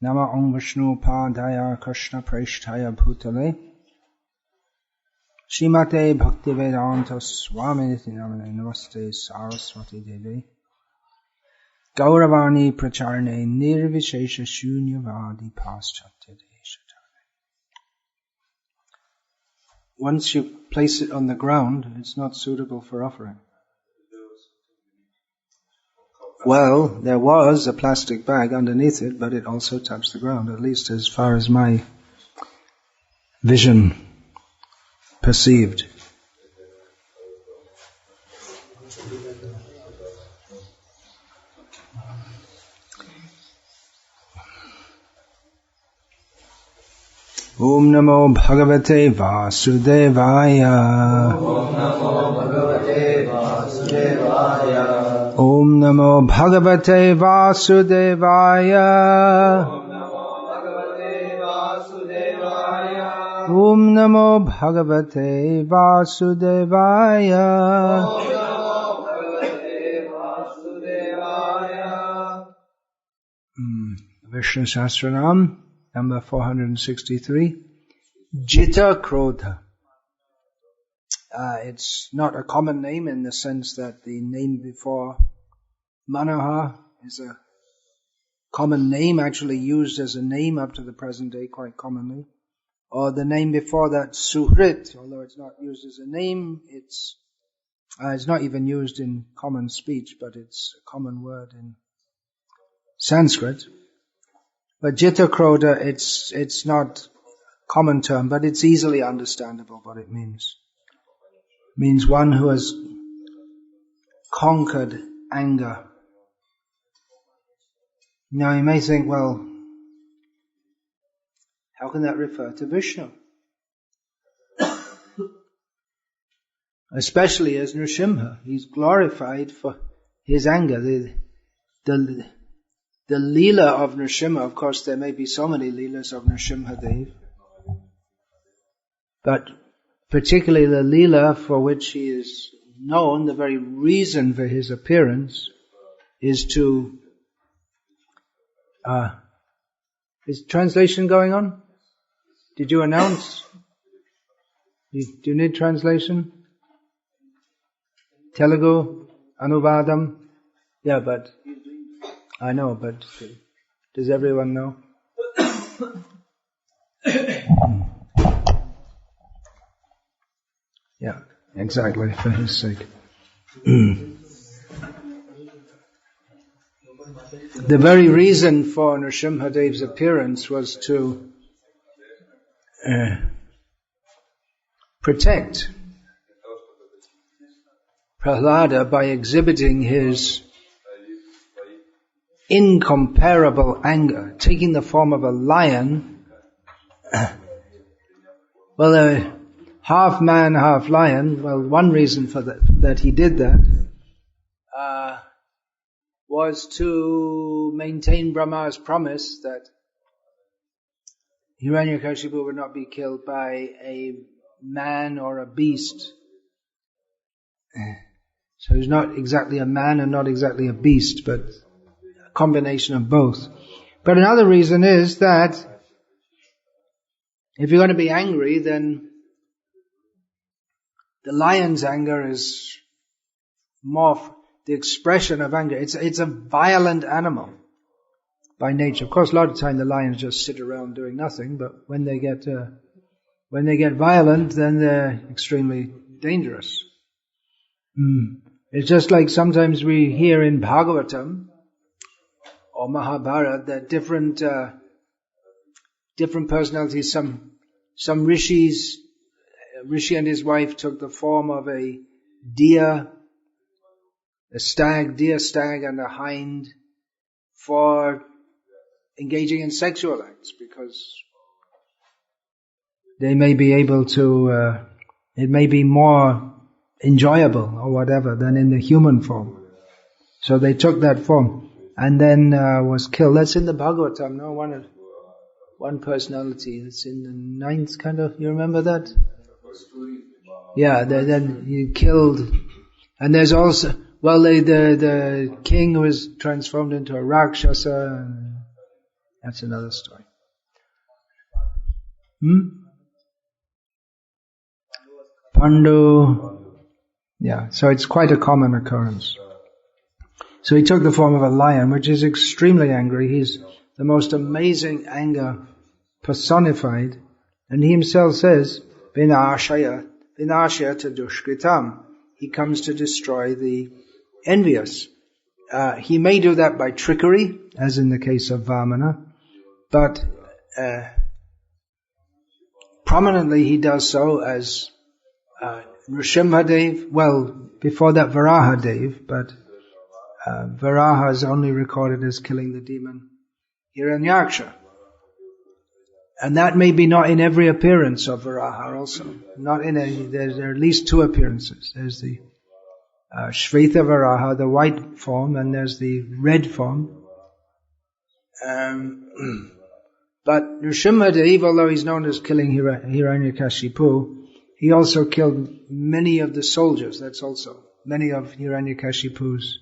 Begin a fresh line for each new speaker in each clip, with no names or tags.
Nama Om Vishnu Padaya Krishna Preshtaya Bhutale Shrimate Bhakti Vedanta Swami Namane Namaste Saraswati Devi Gauravani Pracharne Nirvishesha Shunyavadi Paschatya Deshatane. Once you place it on the ground, it's not suitable for offering. Well, there was a plastic bag underneath it, but it also touched the ground, at least as far as my vision perceived. Om Namo Bhagavate Vasudevaya. Om Namo Bhagavate Vasudevaya. Om Namo Bhagavate Vasudevaya. Om Namo Bhagavate Vasudevaya. Vishnu Sahasranama, number 463. Jita krodah. It's not a common name in the sense that the name before Manohar is a common name, actually used as a name up to the present day quite commonly. Or the name before that, Suhrit, although it's not used as a name, it's not even used in common speech, but it's a common word in Sanskrit. But Jita krodah, it's not a common term, but it's easily understandable what it means. It means one who has conquered anger. Now you may think, well, how can that refer to Vishnu? Especially as Nrsimha. He's glorified for his anger. The Leela of Nrsimha, of course there may be so many Leelas of Nrsimha Dev, but particularly the Leela for which he is known, the very reason for his appearance is to... is translation going on? Did you announce? Do you need translation? Telugu? Anuvadam? Yeah, but I know, but does everyone know? Yeah, exactly, for his sake. The very reason for Nrsimha Dev's appearance was to protect Prahlada by exhibiting his incomparable anger, taking the form of a lion. Well, half man, half lion. Well, one reason for that he did that was to maintain Brahma's promise that Hiranyakashipu would not be killed by a man or a beast. So he's not exactly a man and not exactly a beast, but a combination of both. But another reason is that if you're going to be angry, then the lion's anger is more the expression of anger. It's a violent animal by nature. Of course, a lot of the time the lions just sit around doing nothing, but when they get violent, then they're extremely dangerous. It's just like sometimes we hear in Bhagavatam or Mahabharata that different personalities, some rishis, Rishi and his wife took the form of a deer, deer stag and a hind for engaging in sexual acts because they may be able to, it may be more enjoyable or whatever than in the human form. So they took that form and then was killed. That's in the Bhagavatam, no? One personality. It's in the 9th kind of, you remember that? Yeah, then he killed. And there's also, well, the king was transformed into a Rakshasa. That's another story. Pandu. Yeah, so it's quite a common occurrence. So he took the form of a lion, which is extremely angry. He's the most amazing anger personified. And he himself says, Vinashaya dushkritam. He comes to destroy the envious. He may do that by trickery, as in the case of Vamana, but prominently he does so as Nrsimhadev, well, before that Varahadev, but Varaha is only recorded as killing the demon Hiranyaksha. And that may be not in every appearance of Varaha also. Not in any, there are at least two appearances. There's the Shveta Varaha, the white form, and there's the red form. But Nrsimhadev, although he's known as killing Hiranyakashipu, he also killed many of the soldiers. That's also many of Hiranyakashipu's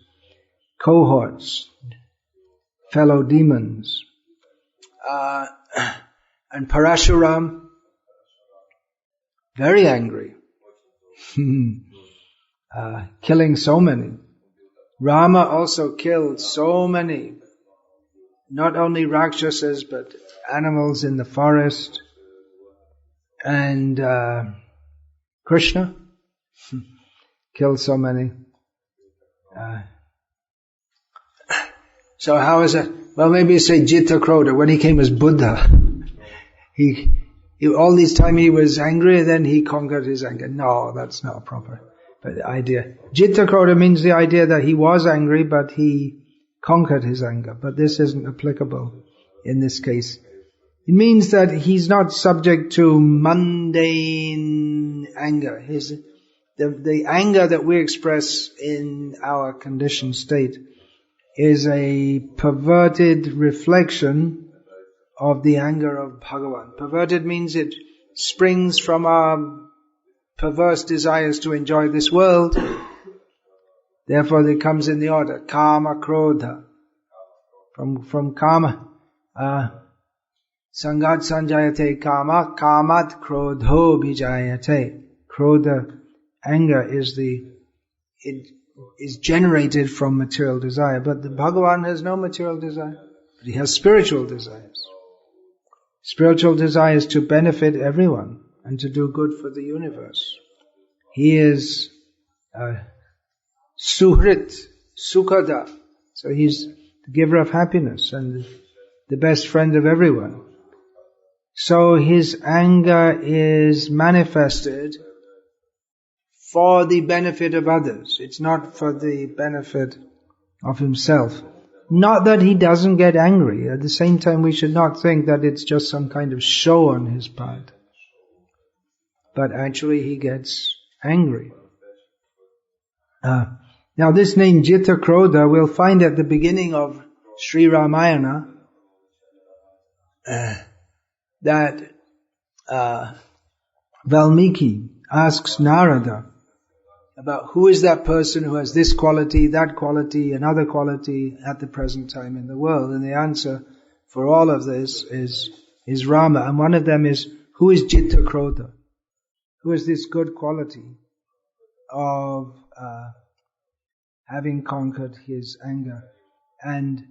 cohorts, fellow demons. And Parashuram, very angry, killing so many. Rama also killed so many, not only Rakshasas, but animals in the forest. And Krishna killed so many. So how is it? Well, maybe you say Jita krodah, when he came as Buddha. He all this time he was angry, and then he conquered his anger. No, that's not proper. But the idea, Jita krodah means the idea that he was angry, but he conquered his anger. But this isn't applicable in this case. It means that he's not subject to mundane anger. The anger that we express in our conditioned state is a perverted reflection of the anger of Bhagavan. Perverted means it springs from our perverse desires to enjoy this world. Therefore it comes in the order, kama, krodah. From kama, sangat sanjayate kama, kamat krodho bijayate. Krodah, anger is generated from material desire. But the Bhagavan has no material desire. But he has spiritual desires. Spiritual desires to benefit everyone and to do good for the universe. He is Suhrit, Sukhada. So he's the giver of happiness and the best friend of everyone. So his anger is manifested for the benefit of others. It's not for the benefit of himself. Not that he doesn't get angry. At the same time, we should not think that it's just some kind of show on his part. But actually he gets angry. Now this name Jita krodah we'll find at the beginning of Sri Ramayana that Valmiki asks Narada about who is that person who has this quality, that quality, another quality at the present time in the world. And the answer for all of this is Rama. And one of them is, who is Jita krodah? Who has this good quality of having conquered his anger? And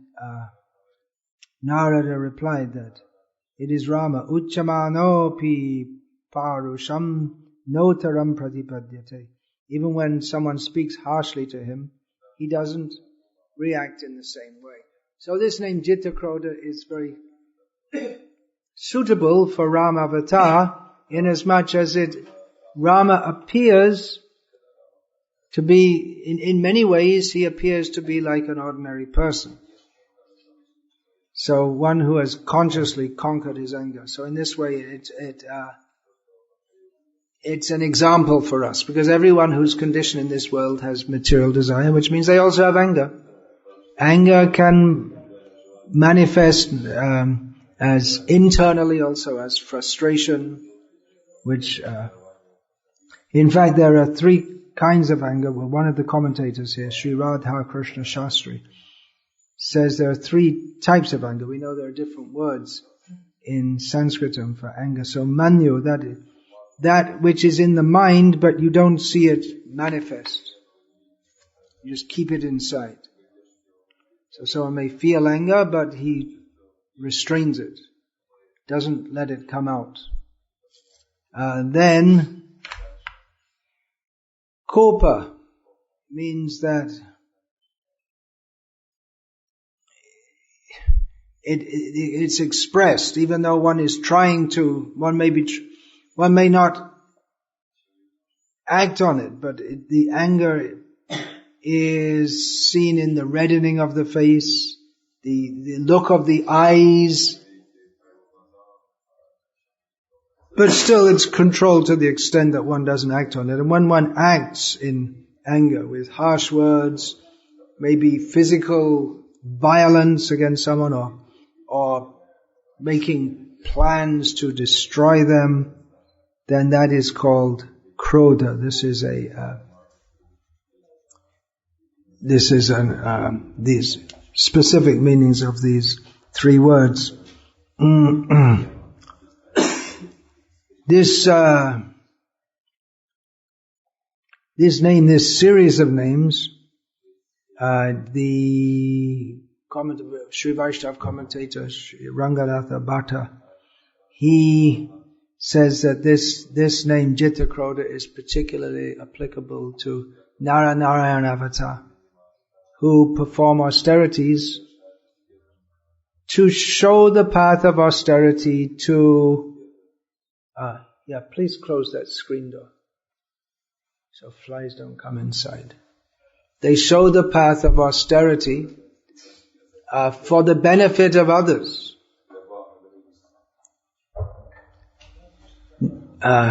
Narada replied that it is Rama. Uchamanopi parusham notaram pratipadyate. Even when someone speaks harshly to him, he doesn't react in the same way. So this name Jita krodah is very suitable for Rama avatar, inasmuch as Rama appears to be, in many ways, he appears to be like an ordinary person. So one who has consciously conquered his anger. So in this way, it's an example for us, because everyone who's conditioned in this world has material desire, which means they also have anger. Anger can manifest as internally also as frustration, which in fact there are three kinds of anger. Well, one of the commentators here, Sri Radha Krishna Shastri, says there are 3 types of anger. We know there are different words in Sanskritam for anger. So manyo, that which is in the mind, but you don't see it manifest. You just keep it inside. So someone may feel anger, but he restrains it, doesn't let it come out. Then kopa means that it's expressed, even though one is trying to, one may not act on it, but the anger is seen in the reddening of the face, the look of the eyes, but still it's controlled to the extent that one doesn't act on it. And when one acts in anger with harsh words, maybe physical violence against someone, or making plans to destroy them, then that is called krodah. These specific meanings of these 3 words. This name, this series of names, the Sri Vaishnava commentator Sri Ranganatha Bhatta, he says that this name Jita krodah is particularly applicable to Narayan avatar, who perform austerities to show the path of austerity to please close that screen door so flies don't come inside. They show the path of austerity for the benefit of others,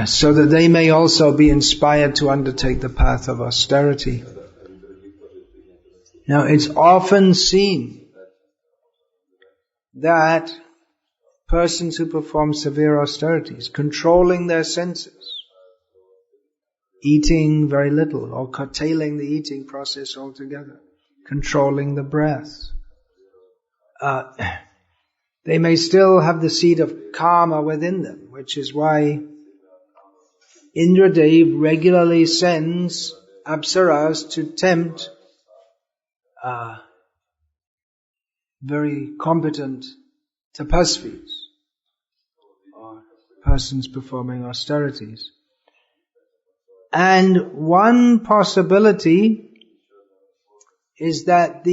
so that they may also be inspired to undertake the path of austerity. Now, it's often seen that persons who perform severe austerities, controlling their senses, eating very little or curtailing the eating process altogether, controlling the breath, they may still have the seed of karma within them, which is why Indradev regularly sends apsaras to tempt very competent tapasvis, or persons performing austerities. And one possibility is that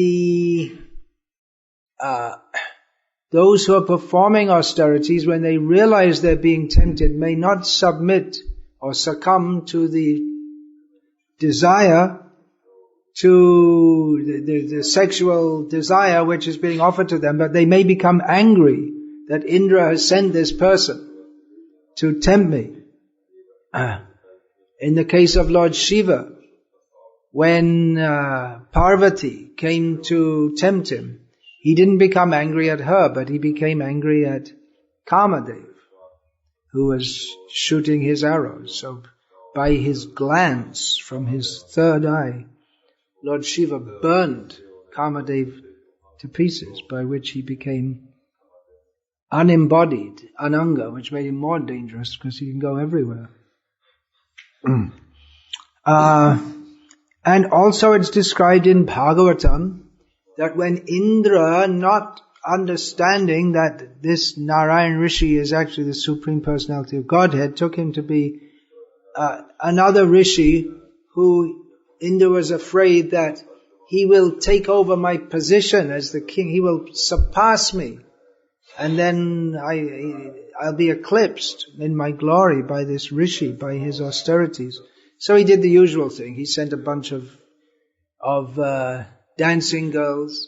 those who are performing austerities, when they realize they're being tempted, may not submit or succumb to the desire, to the sexual desire which is being offered to them, but they may become angry that Indra has sent this person to tempt me. In the case of Lord Shiva, when Parvati came to tempt him, he didn't become angry at her, but he became angry at Kamadev, who was shooting his arrows. So by his glance from his third eye, Lord Shiva burned Kamadev to pieces, by which he became unembodied, ananga, which made him more dangerous because he can go everywhere. And also it's described in Bhagavatam that when Indra, not understanding that this Narayan Rishi is actually the Supreme Personality of Godhead, took him to be another Rishi who Indra was afraid that he will take over my position as the king, he will surpass me, and then I'll be eclipsed in my glory by this Rishi, by his austerities. So he did the usual thing. He sent a bunch of dancing girls,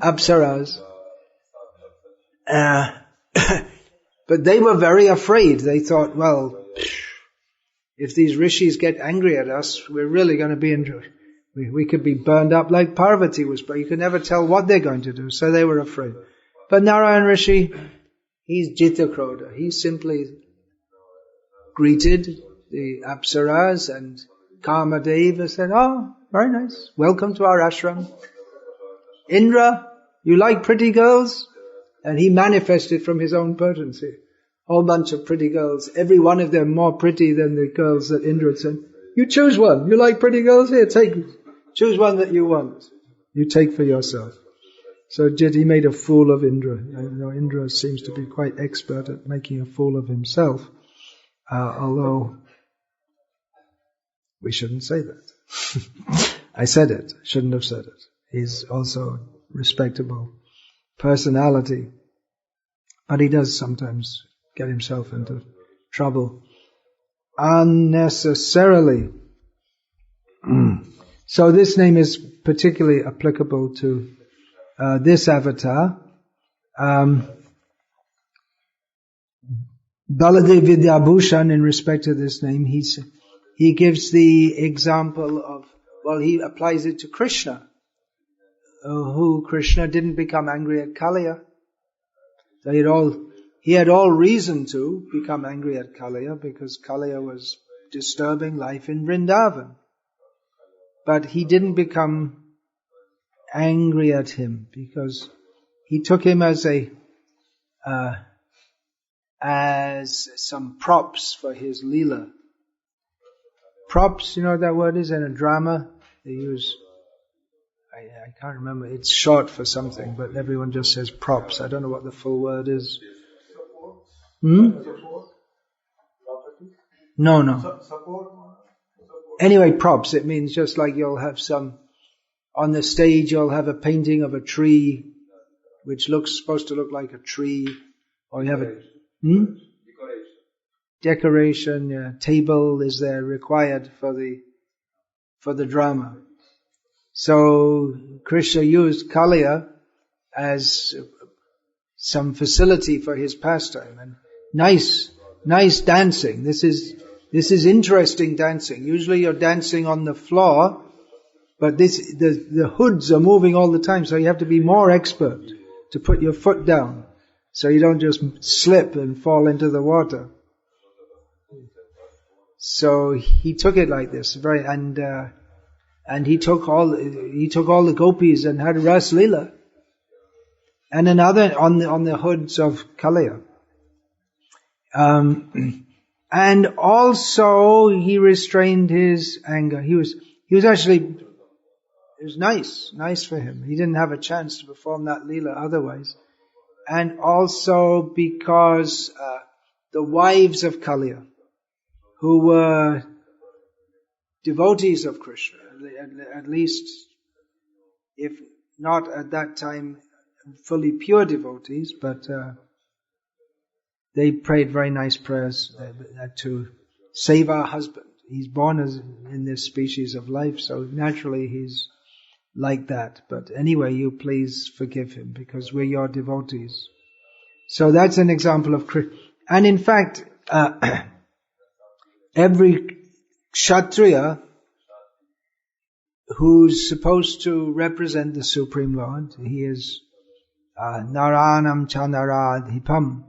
apsaras. But they were very afraid. They thought, well, if these rishis get angry at us, we're really going to be we could be burned up like Parvati was, but you could never tell what they're going to do. So they were afraid. But Narayan Rishi, he's Jita krodah. He simply greeted the apsaras and Kamadev and said, oh, very nice. Welcome to our ashram. Indra, you like pretty girls? And he manifested from his own potency. Whole bunch of pretty girls. Every one of them more pretty than the girls that Indra had said. You choose one. You like pretty girls? Here, choose one that you want. You take for yourself. So he made a fool of Indra. Indra seems to be quite expert at making a fool of himself. Although we shouldn't say that. I said it. Shouldn't have said it. He's also a respectable personality. But he does sometimes get himself into trouble unnecessarily. So this name is particularly applicable to this avatar. Baladev Vidyabhushan, in respect to this name, he gives the example of, he applies it to Krishna, who Krishna didn't become angry at Kaliya. So he had all reason to become angry at Kaliya because Kaliya was disturbing life in Vrindavan. But he didn't become angry at him because he took him as some props for his leela. Props, you know what that word is in a drama? They use, I can't remember, it's short for something, but everyone just says props. I don't know what the full word is. No. Anyway, props, it means just like you'll have on the stage you'll have a painting of a tree, which supposed to look like a tree, or you have decoration, yeah, table is there required for the drama. So Krishna used Kaliya as some facility for his pastime, and nice dancing. This is interesting dancing. Usually you're dancing on the floor, but the hoods are moving all the time, so you have to be more expert to put your foot down, so you don't just slip and fall into the water. So he took it like this, and he took all the gopis and had Ras Leela, and another on the hoods of Kaliya. And also he restrained his anger. He was actually, it was nice for him. He didn't have a chance to perform that Leela otherwise. And also because the wives of Kaliya, who were devotees of Krishna, at least if not at that time fully pure devotees, but they prayed very nice prayers to save our husband. He's born in this species of life, so naturally he's like that. But anyway, you please forgive him because we're your devotees. So that's an example of Krishna. And in fact, every kshatriya who's supposed to represent the Supreme Lord, he is Naranam Chandaradhipam.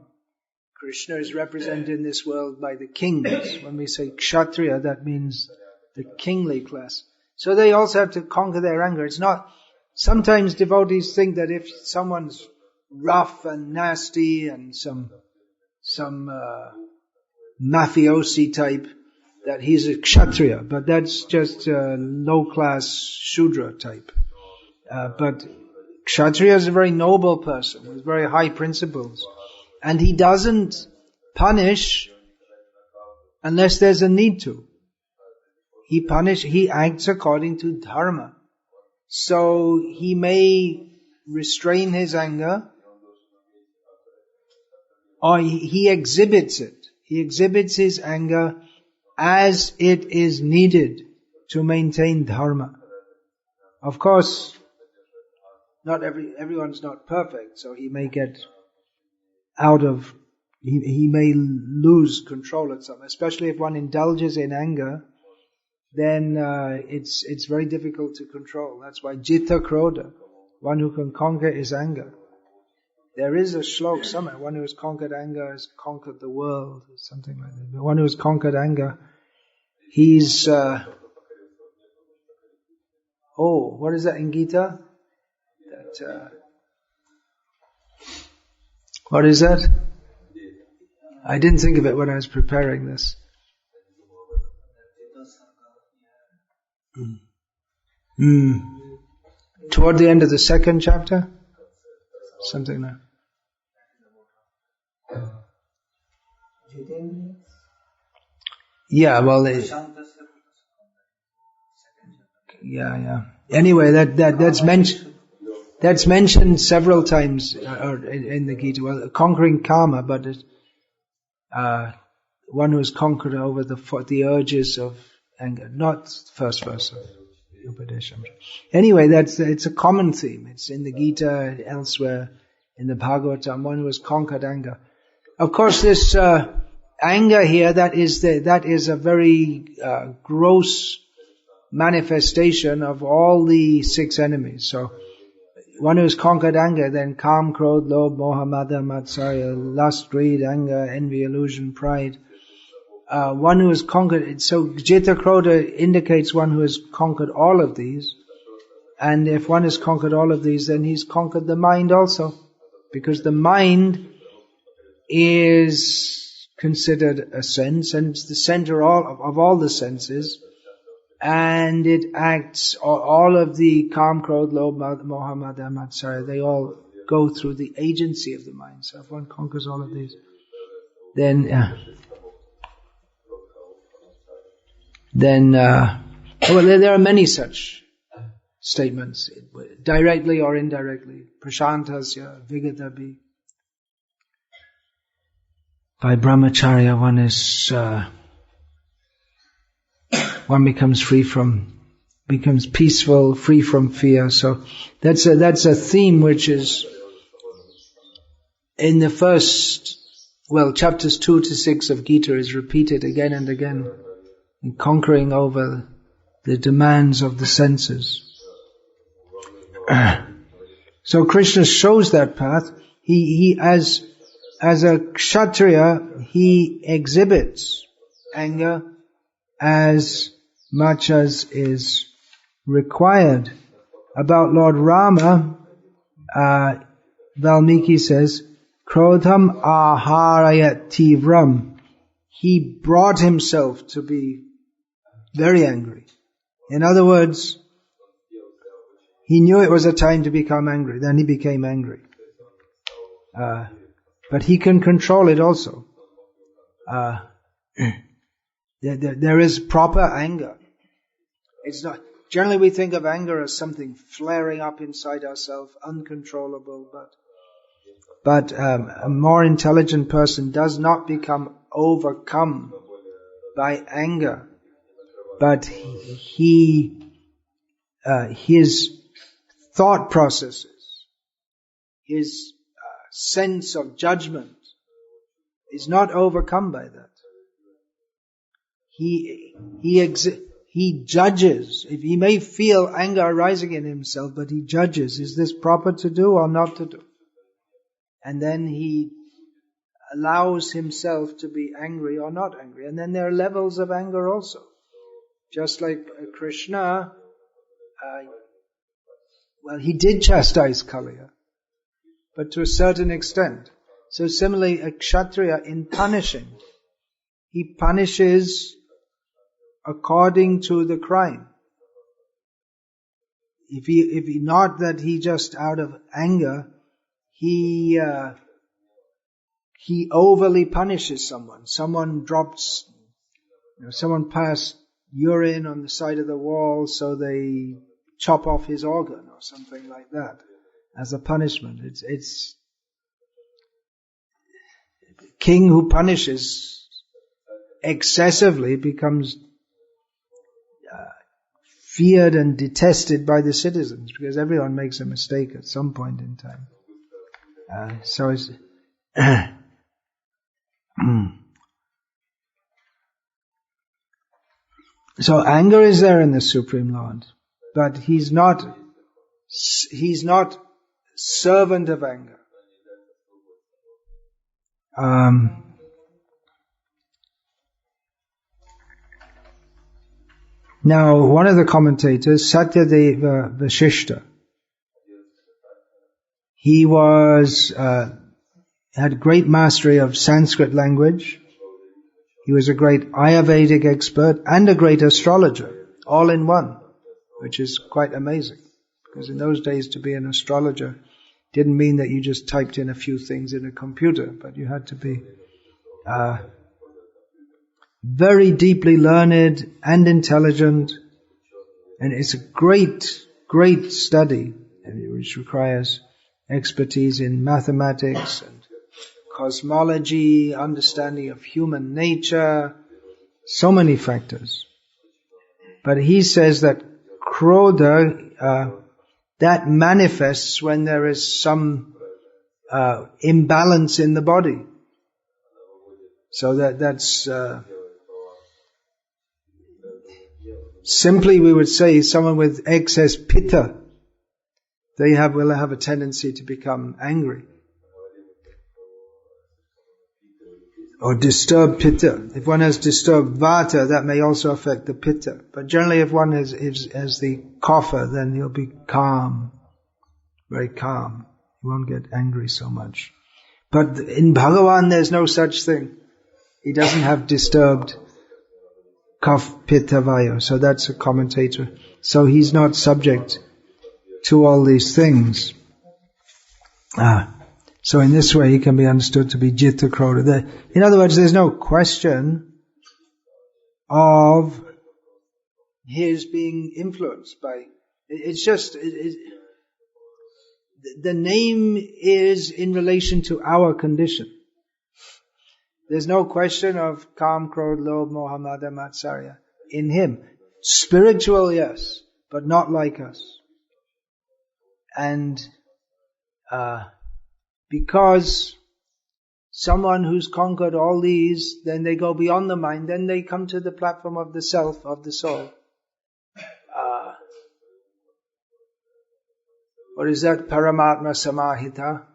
Krishna is represented in this world by the kings. When we say kshatriya, that means the kingly class. So they also have to conquer their anger. It's not, sometimes devotees think that if someone's rough and nasty and some mafiosi type, that he's a kshatriya, but that's just a low-class shudra type. But kshatriya is a very noble person with very high principles. And he doesn't punish unless there's a need to. He acts according to dharma. So he may restrain his anger, or he exhibits it. He exhibits his anger as it is needed to maintain dharma. Of course, not everyone's not perfect, so he may get he may lose control at some, especially if one indulges in anger, then it's very difficult to control. That's why Jita, krodah, one who can conquer his anger. There is a shlok somewhere, one who has conquered anger has conquered the world, or something like that. But one who has conquered anger, he's, what is that in Gita? That what is that? I didn't think of it when I was preparing this. Toward the end of the second chapter? Something like that. Yeah, well, yeah. Anyway, that's mentioned. That's mentioned several times in the Gita. Well, conquering karma, but one who has conquered over the urges of anger. Not the first verse of Upadesha. Anyway, it's a common theme. It's in the Gita, elsewhere in the Bhagavatam. One who has conquered anger. Of course, this anger here, that is a very gross manifestation of all the 6 enemies. So, one who has conquered anger, then Kam, Krodh, Lobh, Moha, Mada, Matsarya, lust, greed, anger, envy, illusion, pride. One who has conquered, so Jita, krodah indicates one who has conquered all of these. And if one has conquered all of these, then he's conquered the mind also. Because the mind is considered a sense, and it's the center of all the senses. And it acts, all of the Kam, Krodh, Lobh, Moha, Mada, Matsarya, they all go through the agency of the mind. So if one conquers all of these, then there are many such statements, directly or indirectly. Prashantasya, Vigatabi. By brahmacharya, one becomes peaceful, free from fear. So that's a theme which is in the first, chapters 2 to 6 of Gita is repeated again and again, in conquering over the demands of the senses. So Krishna shows that path. He as a kshatriya, he exhibits anger as much as is required. About Lord Rama, Valmiki says, Krodham aharayat tivram. He brought himself to be very angry. In other words, he knew it was a time to become angry, then he became angry. But he can control it also. There is proper anger. It's not, generally we think of anger as something flaring up inside ourselves, uncontrollable, but a more intelligent person does not become overcome by anger, but his thought processes, his sense of judgment is not overcome by that. He judges. If he may feel anger arising in himself, but he judges, is this proper to do or not to do? And then he allows himself to be angry or not angry. And then there are levels of anger also. Just like Krishna, he did chastise Kaliya, but to a certain extent. So similarly, a kshatriya in punishing, he punishes according to the crime. If he not that he just out of anger, he overly punishes someone. Someone drops, someone passed urine on the side of the wall, so they chop off his organ or something like that as a punishment. It's king who punishes excessively becomes feared and detested by the citizens, because everyone makes a mistake at some point in time. So it's so anger is there in the Supreme Lord, but he's not servant of anger. Now, one of the commentators, Satyadeva Vashishta, He was had great mastery of Sanskrit language. He was a great Ayurvedic expert and a great astrologer, all in one, which is quite amazing. Because in those days to be an astrologer didn't mean that you just typed in a few things in a computer, but you had to be very deeply learned and intelligent. And it's a great, great study, which requires expertise in mathematics and cosmology, understanding of human nature, so many factors. But he says that krodah, that manifests when there is some imbalance in the body. So that's simply we would say someone with excess pitta, they will have a tendency to become angry. Or disturbed pitta. If one has disturbed vata, that may also affect the pitta. But generally if one has the kapha, then he'll be calm, very calm. He won't get angry so much. But in Bhagavan there's no such thing. He doesn't have disturbed kapha, pitta, vaya. So that's a commentator. So he's not subject to all these things. So in this way he can be understood to be Jita krodah. In other words, there's no question of his being influenced by, it's just, the name is in relation to our condition. There's no question of Kam, Krodh, Lobh, Moha, Mada, Matsarya in him. Spiritual, yes, but not like us. And because someone who's conquered all these, then they go beyond the mind, then they come to the platform of the self, of the soul. What is that? Paramatma Samahita.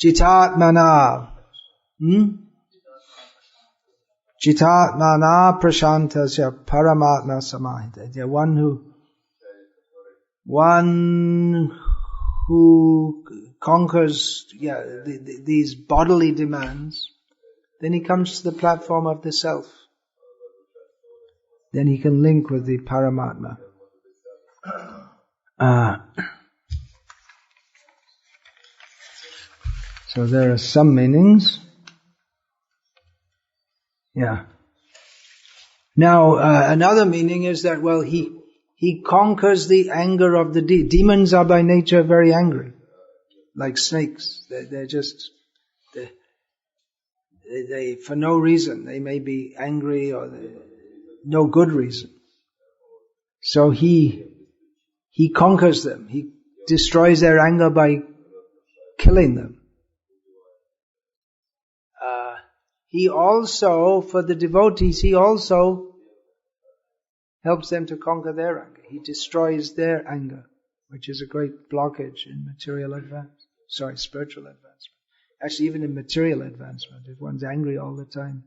Jitatmana. Jitatmana Prashantasya Paramatma Samahita. The one who conquers these bodily demands, then he comes to the platform of the self. Then he can link with the Paramatma. So there are some meanings. Yeah. Now, another meaning is that, well, he conquers the anger of the demons are by nature very angry. Like snakes. They're just, they for no reason. They may be angry or no good reason. So he conquers them. He destroys their anger by killing them. He also, for the devotees, he also helps them to conquer their anger. He destroys their anger, which is a great blockage in spiritual advancement. Actually, even in material advancement, if one's angry all the time,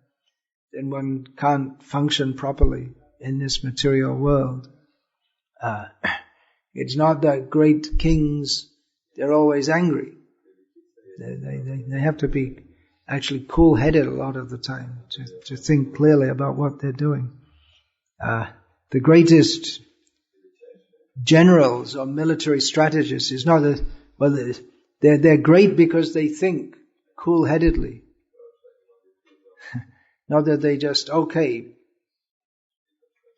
then one can't function properly in this material world. It's not that great kings, they're always angry. They have to be actually cool-headed a lot of the time to think clearly about what they're doing. The greatest generals or military strategists is not that, well, they're great because they think cool-headedly. Not that they just,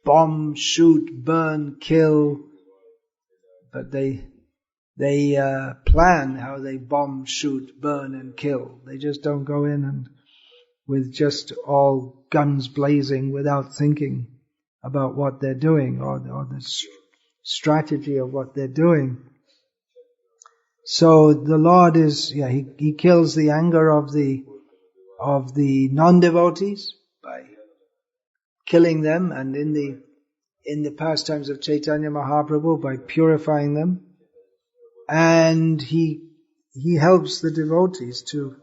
bomb, shoot, burn, kill, but they plan how they bomb, shoot, burn and kill. They just don't go in and with just all guns blazing without thinking about what they're doing or the strategy of what they're doing. So the Lord is, he kills the anger of the non-devotees by killing them, and in the pastimes of Chaitanya Mahaprabhu by purifying them. And he helps the devotees to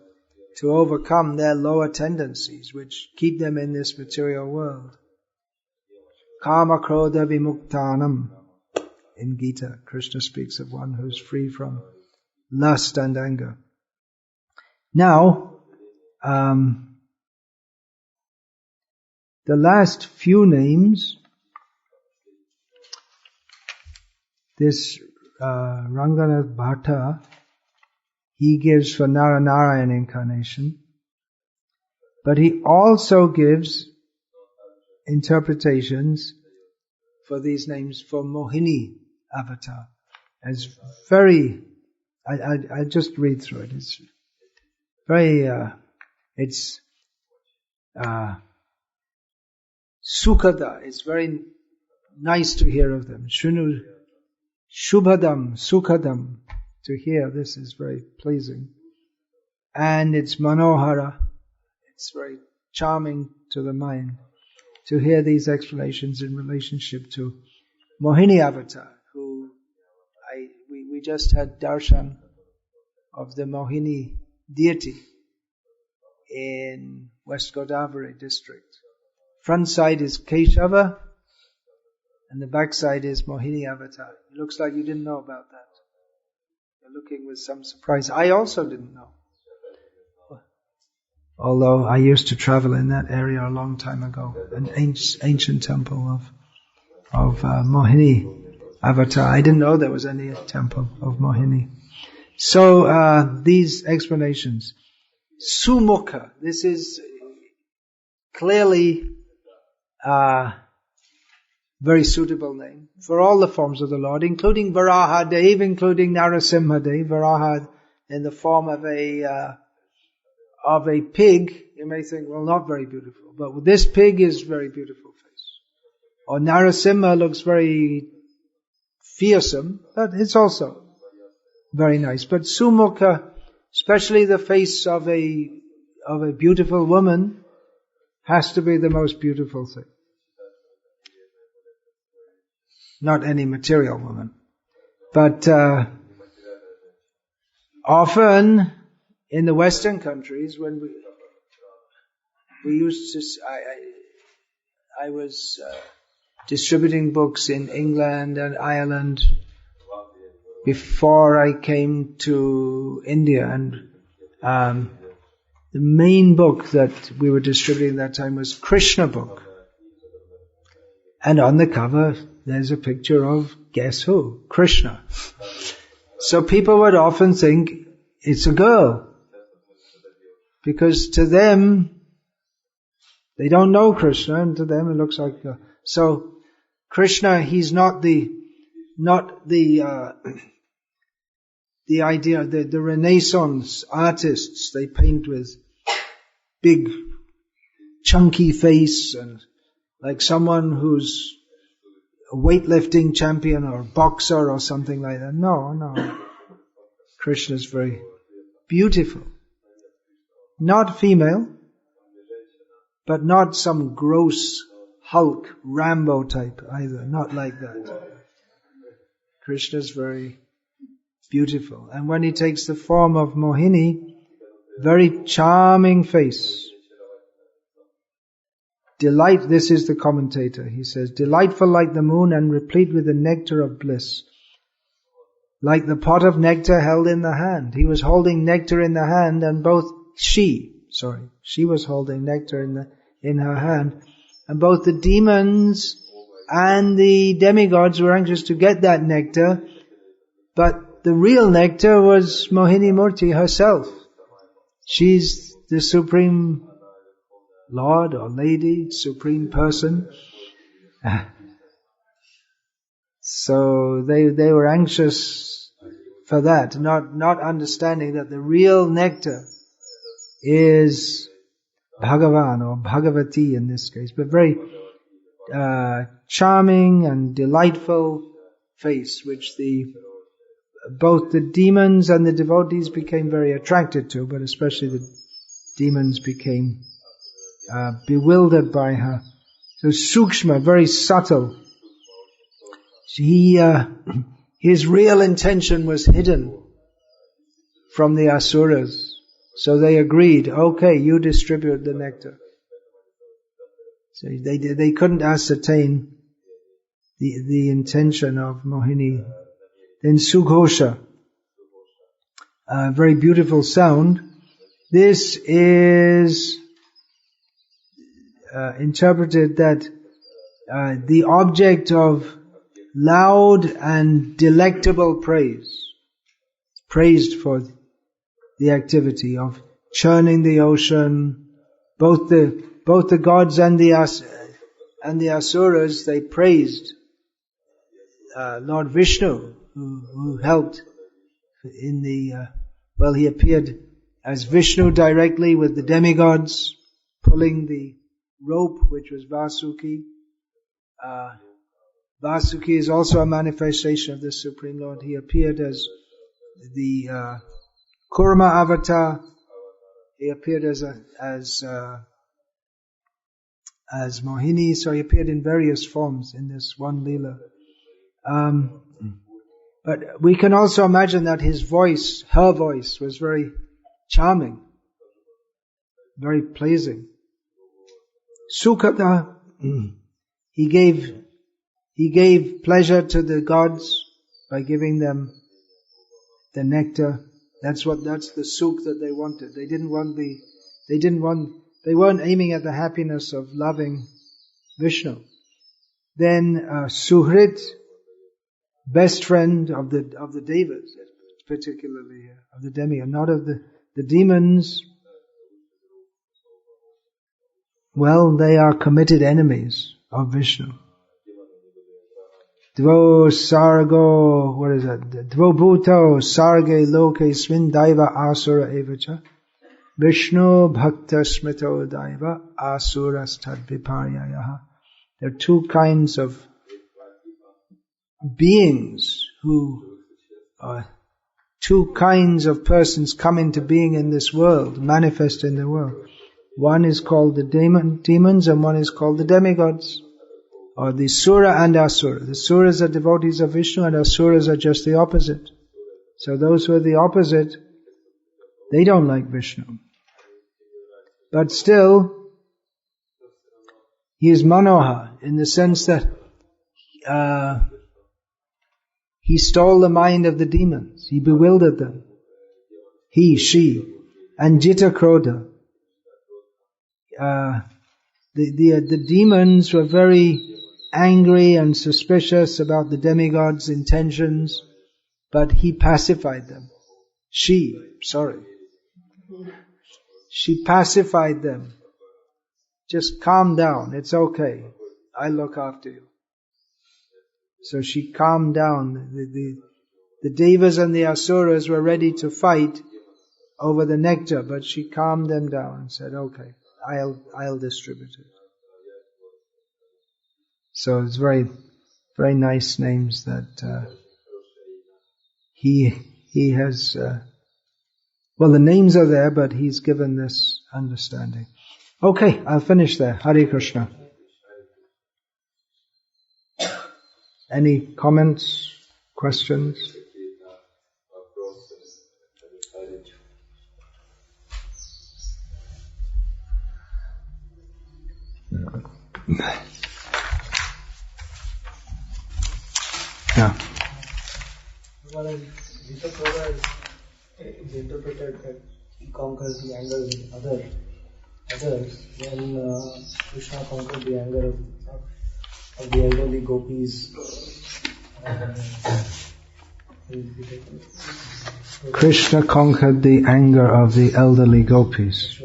overcome their lower tendencies, which keep them in this material world. Kama krodah vimuktanam. In Gita, Krishna speaks of one who's free from lust and anger. Now, the last few names, this Ranganath Bhatta, he gives for Nara-Narayan incarnation, but he also gives interpretations for these names for Mohini avatar. It's very, I just read through it. It's very, it's Sukhada. It's very nice to hear of them. Shunu Shubhadam, Sukhadam. To hear this is very pleasing. And it's Manohara. It's very charming to the mind to hear these explanations in relationship to Mohini avatar, who we just had darshan of the Mohini deity in West Godavari district. Front side is Keshava and the back side is Mohini avatar. It looks like you didn't know about that. You're looking with some surprise. I also didn't know. Although I used to travel in that area a long time ago, an ancient temple of Mohini avatar. I didn't know there was any temple of Mohini. So these explanations. Sumukha, this is clearly very suitable name for all the forms of the Lord, including Varaha Dev, including Narasimha Dev. Varaha in the form of a pig. You may think, well, not very beautiful, but this pig is very beautiful face. Or Narasimha looks very fearsome, but it's also very nice. But Sumukha, especially the face of a beautiful woman, has to be the most beautiful thing. Not any material woman. But often in the Western countries, when we used to, I was distributing books in England and Ireland before I came to India, and the main book that we were distributing that time was Krishna book. And on the cover, there's a picture of, guess who? Krishna. So people would often think it's a girl. Because to them, they don't know Krishna, and to them it looks like a girl. So Krishna, he's not the idea, the Renaissance artists, they paint with big chunky face and like someone who's a weightlifting champion or boxer or something like that. No. Krishna's very beautiful. Not female, but not some gross Hulk, Rambo type either. Not like that. Krishna's very beautiful. And when he takes the form of Mohini, very charming face. This is the commentator, he says, delightful like the moon and replete with the nectar of bliss. Like the pot of nectar held in the hand. He was holding nectar in the hand, and she was holding nectar in her hand. And both the demons and the demigods were anxious to get that nectar, but the real nectar was Mohini Murti herself. She's the supreme Lord or Lady, supreme person. So they were anxious for that, not understanding that the real nectar is Bhagavan or Bhagavati in this case, but very charming and delightful face, which both the demons and the devotees became very attracted to, but especially the demons became bewildered by her. So sukshma, very subtle. His real intention was hidden from the asuras. So they agreed, okay, you distribute the nectar. So they couldn't ascertain the intention of Mohini. Then Sughosha. very beautiful sound. This is interpreted that the object of loud and delectable praise, praised for the activity of churning the ocean. Both the gods and the asuras, they praised Lord Vishnu, who helped in the he appeared as Vishnu directly with the demigods, pulling the rope which was Vasuki. Vasuki is also a manifestation of the Supreme Lord. He appeared as the Kurma avatar. He appeared as Mohini, so he appeared in various forms in this one Leela. But we can also imagine that his voice, her voice, was very charming, very pleasing. Sukata, he gave pleasure to the gods by giving them the nectar. That's the sukh that they wanted. They weren't aiming at the happiness of loving Vishnu. Then Suhrit, best friend of the devas, particularly of the demigods, not of the demons. Well, they are committed enemies of Vishnu. Dvo sargo, what is that? Dvo bhuto sarge loke svin daiva asura evacha. Vishnu bhakta smrito daiva asuras tad viparyayaha. There are two kinds of beings two kinds of persons come into being in this world, manifest in the world. One is called the demons and one is called the demigods, or the Sura and Asura. The Suras are devotees of Vishnu and Asuras are just the opposite. So those who are the opposite, they don't like Vishnu. But still, he is Manoha in the sense that he stole the mind of the demons. He bewildered them. He, she, and Jita, krodah. The demons were very angry and suspicious about the demigods' intentions, but he pacified them. She pacified them. Just calm down, it's okay. I look after you. So she calmed down. The devas and the asuras were ready to fight over the nectar, but she calmed them down and said, okay, I'll distribute it. So it's very, very nice names that he has. The names are there, but he's given this understanding. Okay, I'll finish there. Hare Krishna. Any comments, questions? Yeah.
Jita krodah is interpreted that he conquers the anger of others, when Krishna conquered the anger of the elderly gopis.
Krishna conquered the anger of the elderly gopis.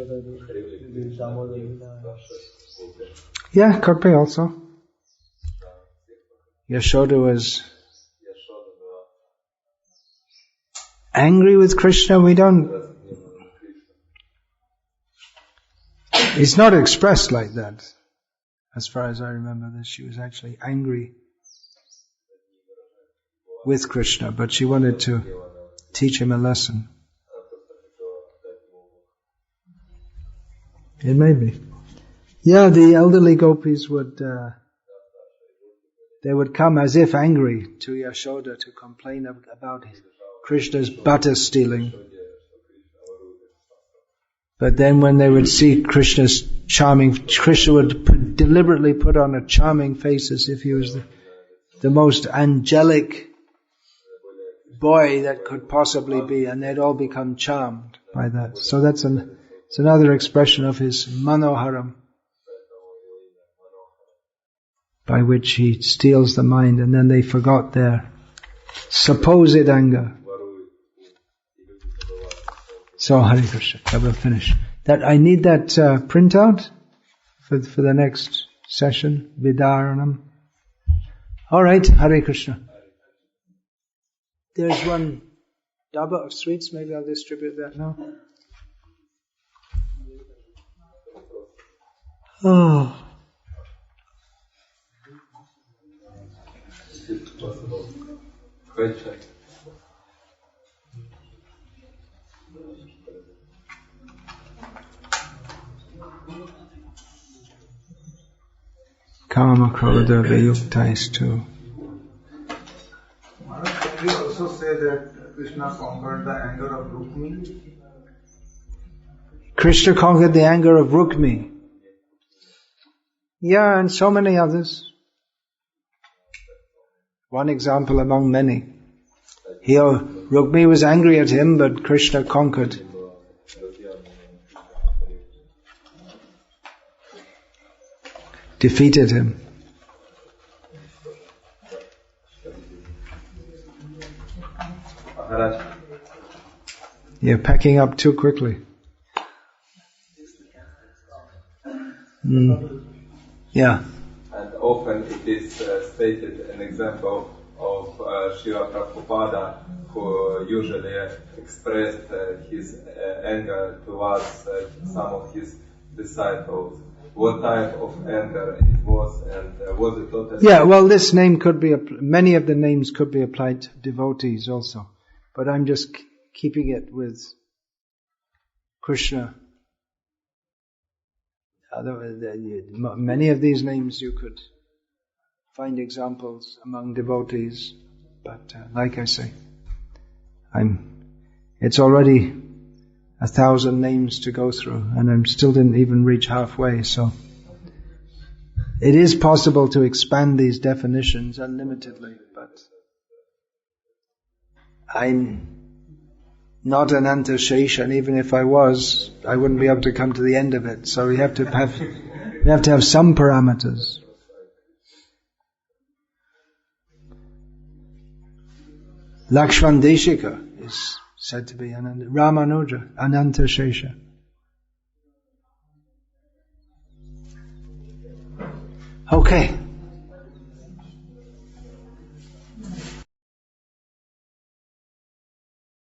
Yeah, could be also. Yashoda was angry with Krishna. It's not expressed like that. As far as I remember, that she was actually angry with Krishna, but she wanted to teach him a lesson. It may be. Yeah, the elderly gopis would come as if angry to Yashoda to complain about Krishna's butter stealing. But then when they would see Krishna would deliberately put on a charming face as if he was the most angelic boy that could possibly be, and they'd all become charmed by that. So that's it's another expression of his manoharam, by which he steals the mind, and then they forgot their supposed anger. So Hare Krishna, I will finish. That I need that printout for the next session, Vidaranam. All right, Hare Krishna. There's one dabba of sweets. Maybe I'll distribute that now. Oh.
Is it possible? Question.
Kama krodah vayuktais too.
Can we also say that Krishna conquered the anger of Rukmi?
Krishna conquered the anger of Rukmi. Yeah, and so many others. One example among many. Here, Rukmi was angry at him, but Krishna conquered. Defeated him. You're packing up too quickly. Yeah.
And often it is stated an example of Srila Prabhupada, who usually expressed his anger towards some of his disciples. What type of anger it was, and was it totally...
Yeah, well, this name could be, many of the names could be applied to devotees also. But I'm just keeping it with Krishna. Many of these names you could find examples among devotees. But like I say, it's already 1,000 names to go through, and I still didn't even reach halfway, so it is possible to expand these definitions unlimitedly, but I'm not an Antashesha, and even if I was, I wouldn't be able to come to the end of it, so we have to have some parameters. Lakshman Deshika is said to be Ramanuja, Anantashesha. Okay.